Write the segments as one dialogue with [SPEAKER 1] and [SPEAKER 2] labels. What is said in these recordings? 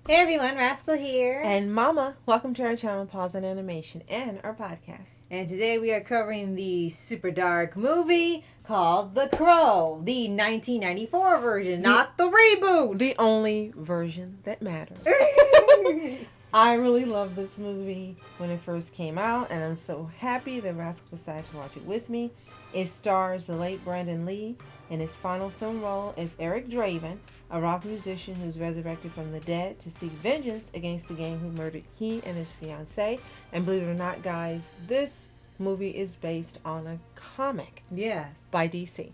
[SPEAKER 1] Hey everyone, Rascal here.
[SPEAKER 2] And Mama, welcome to our channel, Paws On Animation, and our podcast.
[SPEAKER 1] And today we are covering the super dark movie called The Crow, the 1994 version, not the reboot.
[SPEAKER 2] The only version that matters. I really loved this movie when it first came out, and I'm so happy that Rascal decided to watch it with me. It stars the late Brandon Lee in his final film role as Eric Draven, a rock musician who's resurrected from the dead to seek vengeance against the gang who murdered he and his fiancée. And believe it or not, guys, this movie is based on a comic.
[SPEAKER 1] Yes.
[SPEAKER 2] By DC.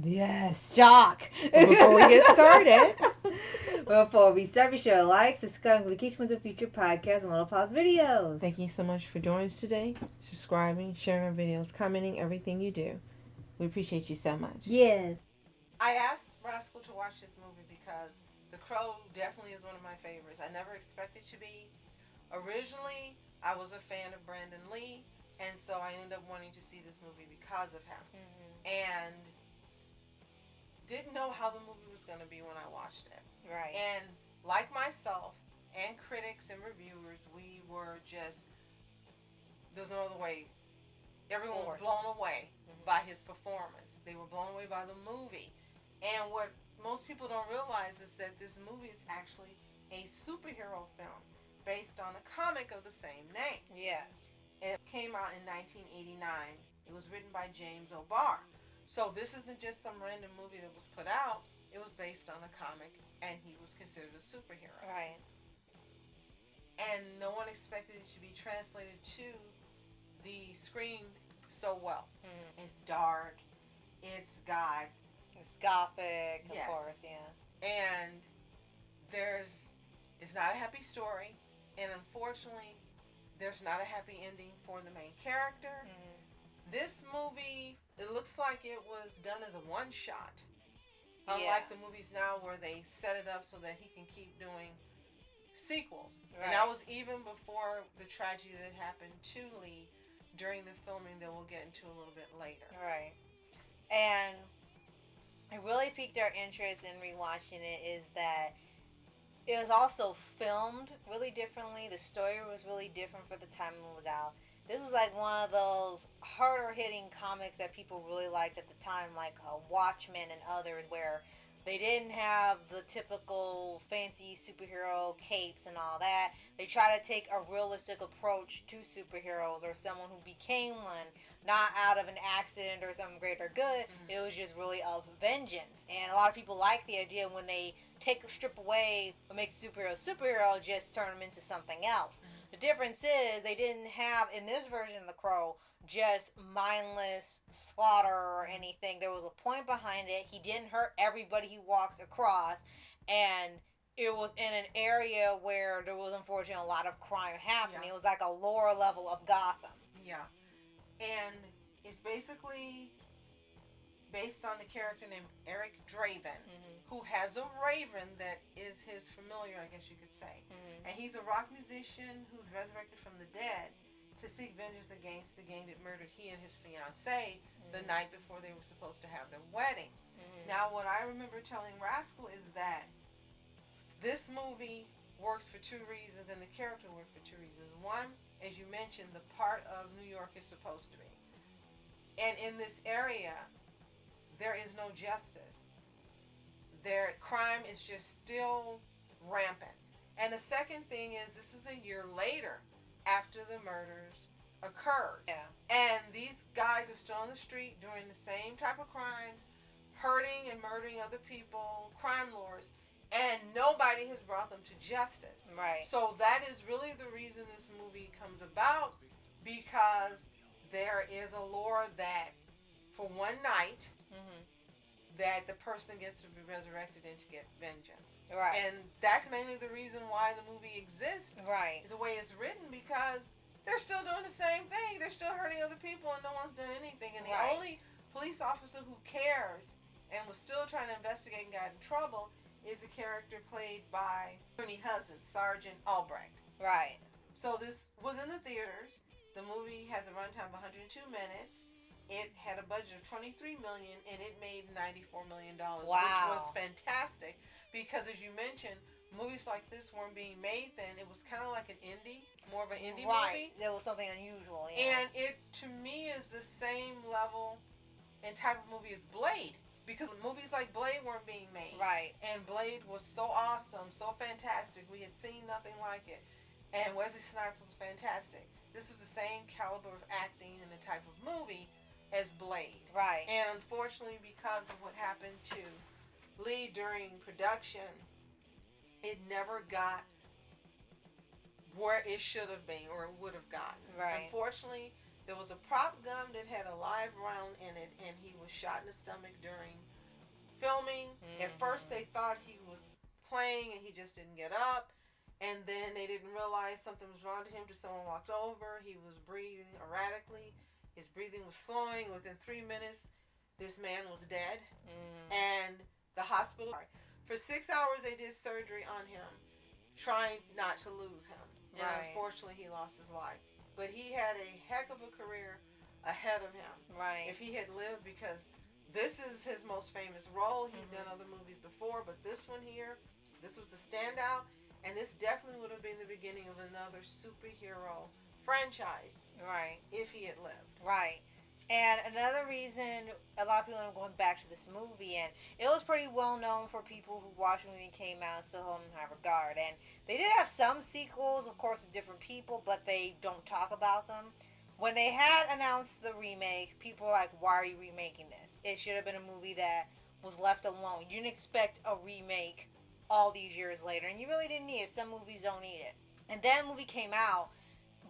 [SPEAKER 1] Yes, shock.
[SPEAKER 2] Before we get started,
[SPEAKER 1] before we start, be sure to like, subscribe, and keep of future podcasts and little pause videos.
[SPEAKER 2] Thank you so much for joining us today, subscribing, sharing our videos, commenting, everything you do. We appreciate you so much.
[SPEAKER 1] Yes.
[SPEAKER 2] I asked Rascal to watch this movie because The Crow definitely is one of my favorites. I never expected to be. Originally, I was a fan of Brandon Lee, and so I ended up wanting to see this movie because of him. And didn't know how the movie was going to be when I watched it.
[SPEAKER 1] Right.
[SPEAKER 2] And like myself and critics and reviewers, we were just, there's no other way. Everyone was blown away by his performance. They were blown away by the movie. And what most people don't realize is that this movie is actually a superhero film based on a comic of the same name.
[SPEAKER 1] Yes.
[SPEAKER 2] It came out in 1989. It was written by James O'Barr. So this isn't just some random movie that was put out. It was based on a comic, and he was considered a superhero.
[SPEAKER 1] Right.
[SPEAKER 2] And no one expected it to be translated to the screen so well. It's dark. It's got...
[SPEAKER 1] It's gothic,
[SPEAKER 2] yes.
[SPEAKER 1] Of course, yeah.
[SPEAKER 2] And it's not a happy story. And unfortunately, there's not a happy ending for the main character. This movie, it looks like it was done as a one-shot. Unlike the movies now where they set it up so that he can keep doing sequels. Right. And that was even before the tragedy that happened to Lee during the filming that we'll get into a little bit later.
[SPEAKER 1] Right. And it really piqued our interest in rewatching it is that it was also filmed really differently. The story was really different for the time it was out. This was like one of those harder-hitting comics that people really liked at the time, like Watchmen and others, where they didn't have the typical fancy superhero capes and all that. They try to take a realistic approach to superheroes or someone who became one, not out of an accident or some greater good. It was just really of vengeance. And a lot of people like the idea when they take a strip away what makes a superhero, just turn them into something else. The difference is they didn't have, in this version of The Crow, just mindless slaughter or anything. There was a point behind it. He didn't hurt everybody he walks across. And it was in an area where there was, unfortunately, a lot of crime happening. Yeah. It was like a lower level of Gotham.
[SPEAKER 2] Yeah. And it's basically based on a character named Eric Draven, who has a raven that is his familiar, I guess you could say. And he's a rock musician who's resurrected from the dead to seek vengeance against the gang that murdered he and his fiancée the night before they were supposed to have their wedding. Now, what I remember telling Rascal is that this movie works for two reasons, and the character works for two reasons. One, as you mentioned, the part of New York is supposed to be. And in this area, there is no justice. Crime is just still rampant. And the second thing is, this is a year later after the murders occurred.
[SPEAKER 1] Yeah.
[SPEAKER 2] And these guys are still on the street doing the same type of crimes, hurting and murdering other people, crime lords, and nobody has brought them to justice.
[SPEAKER 1] Right.
[SPEAKER 2] So that is really the reason this movie comes about, because there is a lore that for one night, that the person gets to be resurrected and to get vengeance.
[SPEAKER 1] Right.
[SPEAKER 2] And that's mainly the reason why the movie exists.
[SPEAKER 1] Right.
[SPEAKER 2] The way it's written, because they're still doing the same thing. They're still hurting other people and no one's done anything. And the only police officer who cares and was still trying to investigate and got in trouble is a character played by Ernie Hudson, Sergeant Albrecht.
[SPEAKER 1] Right.
[SPEAKER 2] So this was in the theaters. The movie has a runtime of 102 minutes. It had a budget of $23 million, and it made $94 million, which was fantastic because as you mentioned, movies like this weren't being made then. It was kind of like an indie, more of an indie movie.
[SPEAKER 1] There was something unusual, yeah.
[SPEAKER 2] And it, to me, is the same level and type of movie as Blade. Because movies like Blade weren't being made.
[SPEAKER 1] Right.
[SPEAKER 2] And Blade was so awesome, so fantastic. We had seen nothing like it. And Wesley Snipes was fantastic. This was the same caliber of acting and the type of movie as Blade.
[SPEAKER 1] Right.
[SPEAKER 2] And unfortunately, because of what happened to Lee during production, it never got where it should have been or it would have gotten.
[SPEAKER 1] Right.
[SPEAKER 2] Unfortunately, there was a prop gun that had a live round in it, and he was shot in the stomach during filming. At first, they thought he was playing and he just didn't get up. And then they didn't realize something was wrong to him until someone walked over. He was breathing erratically. His breathing was slowing. Within 3 minutes, this man was dead. And the hospital, for 6 hours, they did surgery on him, trying not to lose him. And unfortunately, he lost his life. But he had a heck of a career ahead of him.
[SPEAKER 1] Right.
[SPEAKER 2] If he had lived, because this is his most famous role. He'd done other movies before, but this one here, this was a standout. And this definitely would have been the beginning of another superhero franchise.
[SPEAKER 1] Right.
[SPEAKER 2] If he had lived.
[SPEAKER 1] Right. And another reason a lot of people are going back to this movie, and it was pretty well known for people who watched the movie and came out and still hold in high regard. And they did have some sequels, of course, with different people, but they don't talk about them. When they had announced the remake, people were like, why are you remaking this? It should have been a movie that was left alone. You didn't expect a remake all these years later, and you really didn't need it. Some movies don't need it. And then the movie came out,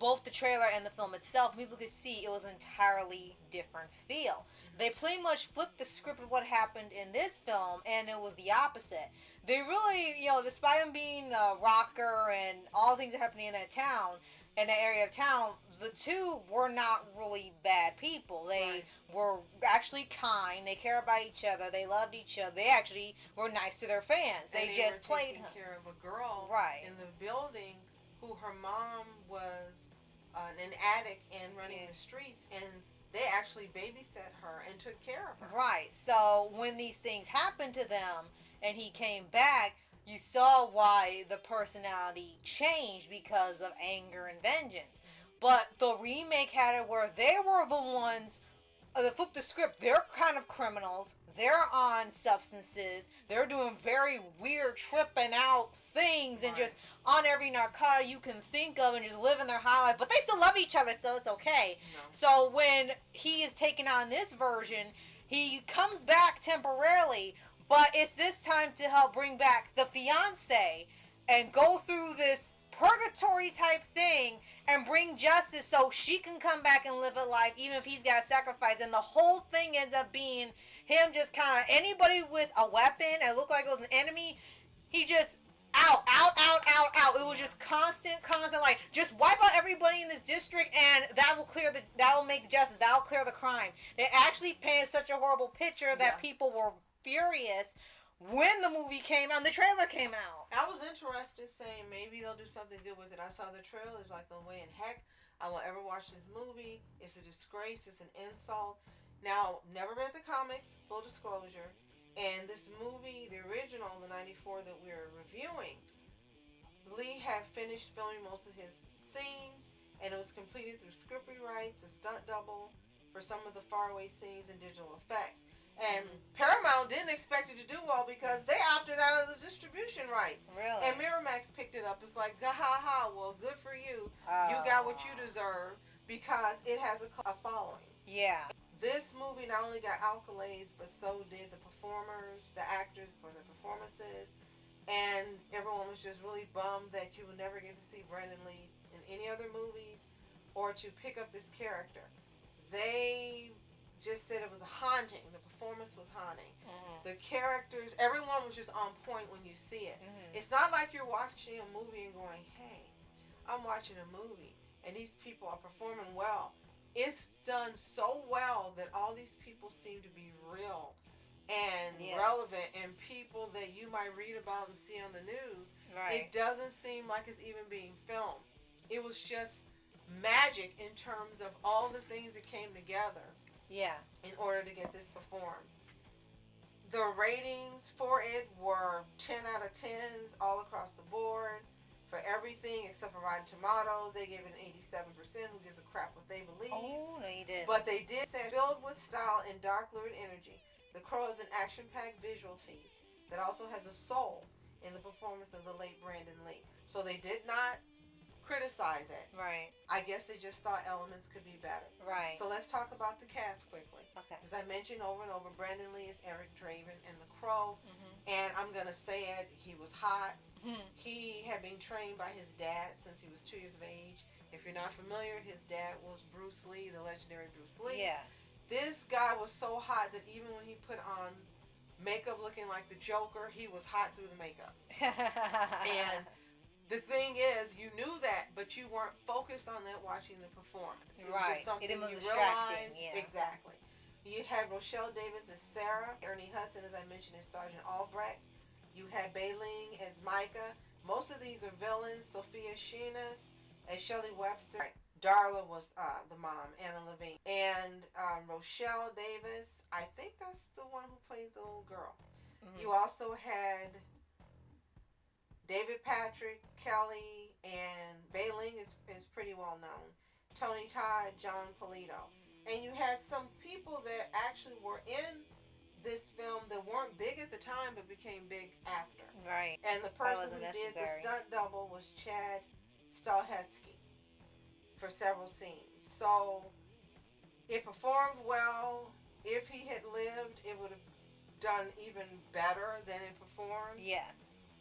[SPEAKER 1] both the trailer and the film itself, people could see it was an entirely different feel. They pretty much flipped the script of what happened in this film, and it was the opposite. They really, despite him being a rocker and all the things that happened in that town, in that area of town, the two were not really bad people. They were actually kind. They cared about each other. They loved each other. They actually were nice to their fans. They just played him.
[SPEAKER 2] Care of a girl in the building who her mom was an addict and running the streets, and they actually babysat her and took care of her.
[SPEAKER 1] Right. So when these things happened to them and he came back, you saw why the personality changed because of anger and vengeance. But the remake had it where they were the ones that flipped the script. They're kind of criminals. They're on substances. They're doing very weird, tripping out things and just on every narcotic you can think of and just living their high life. But they still love each other, so it's okay.
[SPEAKER 2] No.
[SPEAKER 1] So when he is taken on this version, he comes back temporarily, but it's this time to help bring back the fiance and go through this purgatory type thing and bring justice so she can come back and live a life even if he's got to sacrifice. And the whole thing ends up being him just kind of, anybody with a weapon and looked like it was an enemy, he just out. It was just constant, like, just wipe out everybody in this district and that will make justice, that will clear the crime. They actually painted such a horrible picture that people were furious when the movie came out and the trailer came out.
[SPEAKER 2] I was interested, saying maybe they'll do something good with it. I saw the trailer. It's like, no way in heck I will ever watch this movie. It's a disgrace. It's an insult. Now, never read the comics, full disclosure. And this movie, the original, the 94 that we're reviewing, Lee had finished filming most of his scenes, and it was completed through script rewrites, a stunt double for some of the faraway scenes, and digital effects. And Paramount didn't expect it to do well because they opted out of the distribution rights.
[SPEAKER 1] Really?
[SPEAKER 2] And Miramax picked it up. It's like, ha ha, well, good for you. You got what you deserve because it has a following.
[SPEAKER 1] Yeah.
[SPEAKER 2] This movie not only got accolades, but so did the performers, the actors for their performances. And everyone was just really bummed that you would never get to see Brandon Lee in any other movies or to pick up this character. They just said it was a haunting. The performance was haunting. The characters, everyone was just on point when you see it. It's not like you're watching a movie and going, hey, I'm watching a movie and these people are performing well. It's done so well that all these people seem to be real and relevant and people that you might read about and see on the news. It doesn't seem like it's even being filmed. It was just magic in terms of all the things that came together in order to get this performed. The ratings for it were 10 out of 10s all across the board for everything except for Rotten Tomatoes. They gave it an 87%. Who gives a crap what they believe?
[SPEAKER 1] Oh, no, you didn't.
[SPEAKER 2] But they did say, filled with style and dark lurid energy, The Crow is an action-packed visual feast that also has a soul in the performance of the late Brandon Lee. So they did not criticize it.
[SPEAKER 1] Right.
[SPEAKER 2] I guess they just thought elements could be better.
[SPEAKER 1] Right.
[SPEAKER 2] So let's talk about the cast quickly.
[SPEAKER 1] Okay.
[SPEAKER 2] As I mentioned over and over, Brandon Lee is Eric Draven in The Crow.
[SPEAKER 1] Mm-hmm.
[SPEAKER 2] And I'm going to say it, he was hot.
[SPEAKER 1] Mm-hmm.
[SPEAKER 2] He had been trained by his dad since he was 2 years of age. If you're not familiar, his dad was Bruce Lee, the legendary Bruce Lee.
[SPEAKER 1] Yes.
[SPEAKER 2] This guy was so hot that even when he put on makeup looking like the Joker, he was hot through the makeup. And the thing is, you knew that, but you weren't focused on that watching the performance. It was
[SPEAKER 1] right.
[SPEAKER 2] just something
[SPEAKER 1] it was
[SPEAKER 2] you
[SPEAKER 1] distracting.
[SPEAKER 2] realized.
[SPEAKER 1] Yeah.
[SPEAKER 2] Exactly. You had Rochelle Davis as Sarah, Ernie Hudson, as I mentioned, as Sergeant Albrecht. You had Bailing as Micah. Most of these are villains. Sophia Sheenas as Shelley Webster. Darla was the mom, Anna Levine. And Rochelle Davis, I think that's the one who played the little girl. Mm-hmm. You also had David Patrick, Kelly, and Bailing is pretty well known. Tony Todd, John Polito. And you had some people that actually were in this film that weren't big at the time but became big after.
[SPEAKER 1] Right.
[SPEAKER 2] And the person who did the stunt double was Chad Stahelski for several scenes. So it performed well. If he had lived, it would have done even better than it performed.
[SPEAKER 1] Yes.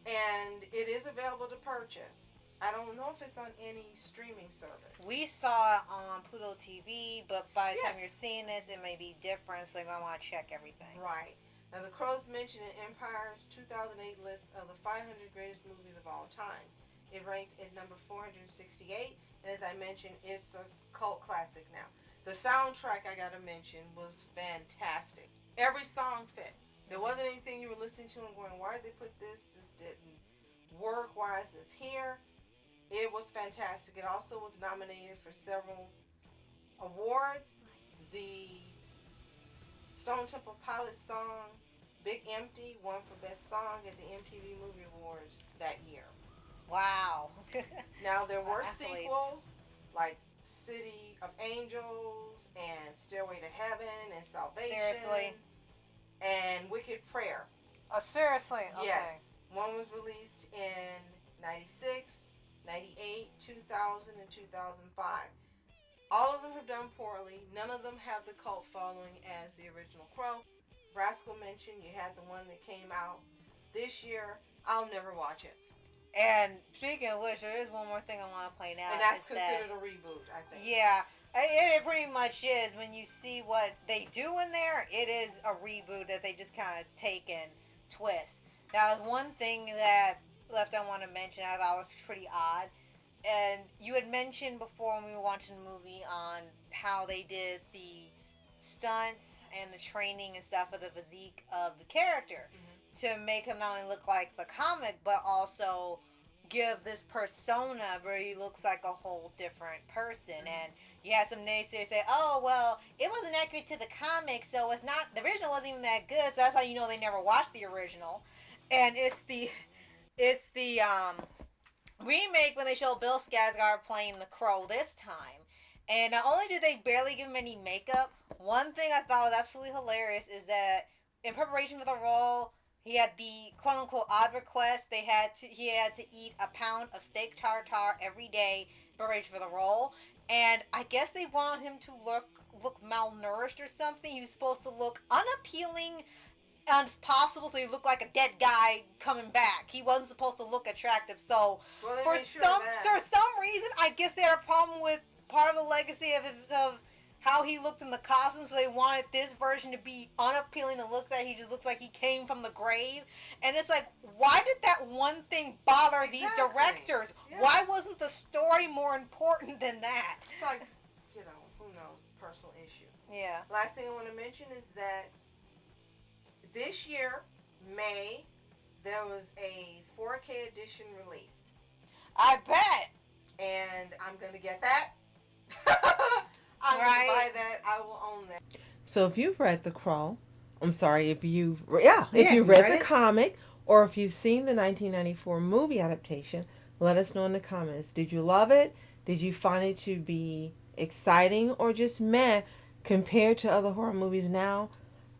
[SPEAKER 2] And it is available to purchase. I don't know if it's on any streaming service.
[SPEAKER 1] We saw it on Pluto TV, but by the time you're seeing this, it may be different, so you might want to check everything.
[SPEAKER 2] Right. Now, The Crow's mentioned in Empire's 2008 list of the 500 greatest movies of all time. It ranked at number 468, and as I mentioned, it's a cult classic now. The soundtrack, I gotta mention, was fantastic. Every song fit. There wasn't anything you were listening to and going, why did they put this? This didn't work. Why is this here? It was fantastic. It also was nominated for several awards. The Stone Temple Pilots song, Big Empty, won for Best Song at the MTV Movie Awards that year.
[SPEAKER 1] Wow.
[SPEAKER 2] Now, there were sequels, like City of Angels and Stairway to Heaven and Salvation.
[SPEAKER 1] Seriously?
[SPEAKER 2] And Wicked Prayer.
[SPEAKER 1] Oh, seriously? Okay.
[SPEAKER 2] Yes. One was released in 96, 98, 2000, and 2005. All of them have done poorly. None of them have the cult following as the original Crow. Rascal mentioned you had the one that came out this year. I'll never watch it.
[SPEAKER 1] And speaking of which, there is one more thing I want to point out.
[SPEAKER 2] And that's considered a reboot, I think.
[SPEAKER 1] Yeah. It pretty much is. When you see what they do in there, it is a reboot that they just kind of take and twist. Now, one thing that I want to mention I thought was pretty odd. And you had mentioned before when we were watching the movie on how they did the stunts and the training and stuff of the physique of the character to make him not only look like the comic, but also give this persona where he looks like a whole different person. And you had some naysayers say, oh, well, it wasn't accurate to the comic, so it's not, the original wasn't even that good, so that's how you know they never watched the original. And it's the remake when they show Bill Skarsgård playing the Crow this time. And not only did they barely give him any makeup, one thing I thought was absolutely hilarious is that in preparation for the role, he had the quote-unquote odd request. He had to eat a pound of steak tartare every day in preparation for the role. And I guess they wanted him to look malnourished or something. He was supposed to look unappealing and possible, so he looked like a dead guy coming back. He wasn't supposed to look attractive. So for some reason, I guess they had a problem with part of the legacy of how he looked in the costume, so they wanted this version to be unappealing, to look that he just looks like he came from the grave. And it's like, why did that one thing bother these directors? Yeah. Why wasn't the story more important than that?
[SPEAKER 2] It's like, who knows, personal issues.
[SPEAKER 1] Yeah.
[SPEAKER 2] Last thing I want to mention is that this year, May, there was a 4K edition released.
[SPEAKER 1] I bet.
[SPEAKER 2] And I'm going to get that. I'm going to buy that. I will own that. So if you've read The Crow,
[SPEAKER 3] I'm sorry, if you read the comic or if you've seen the 1994 movie adaptation, let us know in the comments. Did you love it? Did you find it to be exciting or just meh compared to other horror movies now?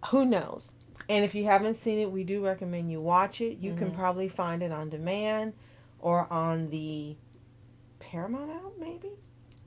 [SPEAKER 3] Who knows? And if you haven't seen it, we do recommend you watch it. You can probably find it on demand or on the Paramount out, maybe?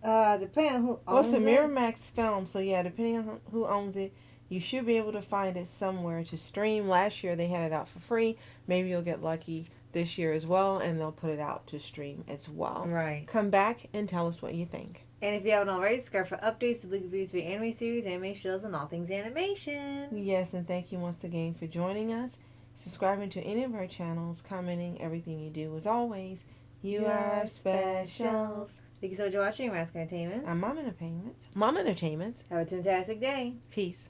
[SPEAKER 1] Depending on who owns it.
[SPEAKER 3] Well, it's a Miramax film, so yeah, depending on who owns it, you should be able to find it somewhere to stream. Last year they had it out for free. Maybe you'll get lucky this year as well, and they'll put it out to stream as well.
[SPEAKER 1] Right.
[SPEAKER 3] Come back and tell us what you think.
[SPEAKER 1] And if you haven't already, subscribe for updates, weekly reviews for anime series, anime shows, and all things animation.
[SPEAKER 3] Yes, and thank you once again for joining us, subscribing to any of our channels, commenting everything you do. As always, you are special.
[SPEAKER 1] Thank you so much for watching Mask Entertainment.
[SPEAKER 3] I'm Mom Entertainment.
[SPEAKER 1] Have a fantastic day.
[SPEAKER 3] Peace.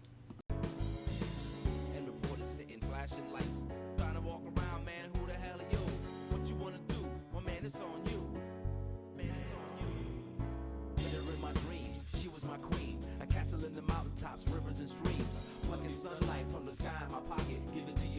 [SPEAKER 4] And reporters sitting flashing lights, trying to walk around, man, who the hell are you? What you wanna do? Well, man, it's on you. Man, it's on you. With her in my dreams, she was my queen. A castle in the mountaintops, rivers and streams. Plucking sunlight from the sky in my pocket, give it to you.